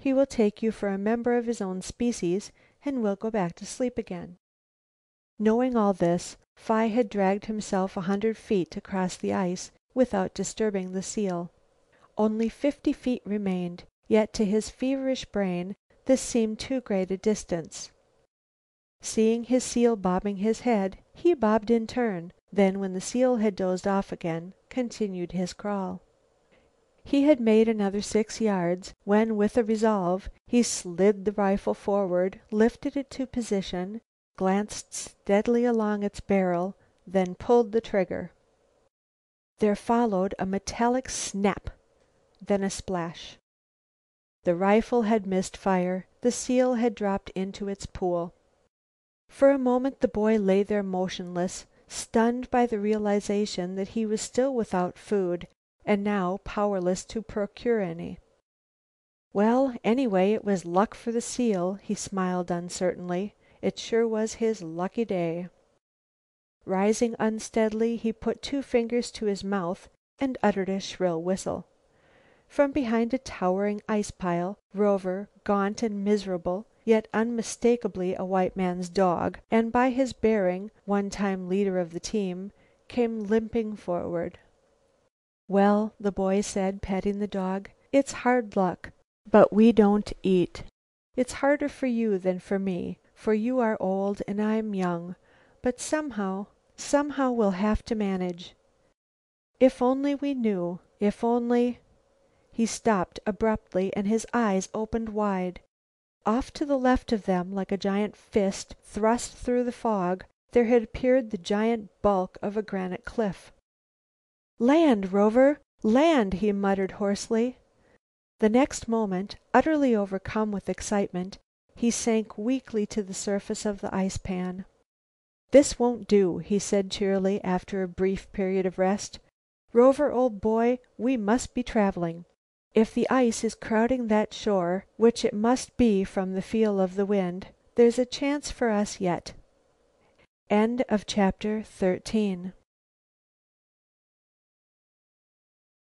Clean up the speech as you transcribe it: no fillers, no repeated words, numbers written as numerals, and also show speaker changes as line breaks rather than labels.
He will take you for a member of his own species, and we'll go back to sleep again." Knowing all this, Phi had dragged himself 100 feet across the ice without disturbing the seal. Only 50 feet remained, yet to his feverish brain this seemed too great a distance. Seeing his seal bobbing his head, he bobbed in turn, then when the seal had dozed off again, continued his crawl. He had made another 6 yards, when with a resolve he slid the rifle forward, lifted it to position, glanced steadily along its barrel, then pulled the trigger. There followed a metallic snap, then a splash. The rifle had missed fire. The seal had dropped into its pool. For a moment the boy lay there motionless, stunned by the realization that he was still without food, and now powerless to procure any. Well, anyway, it was luck for the seal, he smiled uncertainly. It sure was his lucky day. Rising unsteadily, he put 2 fingers to his mouth and uttered a shrill whistle. From behind a towering ice pile, Rover, gaunt and miserable, yet unmistakably a white man's dog, and by his bearing one time leader of the team, came limping forward. "Well," the boy said, petting the dog, "it's hard luck, but we don't eat. It's harder for you than for me, for you are old and I'm young, but somehow we'll have to manage. If only we knew, if only—" He stopped abruptly and his eyes opened wide. Off to the left of them, like a giant fist thrust through the fog, there had appeared the giant bulk of a granite cliff. "Land, Rover! Land!" he muttered hoarsely. The next moment, utterly overcome with excitement, he sank weakly to the surface of the ice pan. "This won't do," he said cheerily, after a brief period of rest. "Rover, old boy, we must be traveling. If the ice is crowding that shore, which it must be from the feel of the wind, there's a chance for us yet." Chapter 14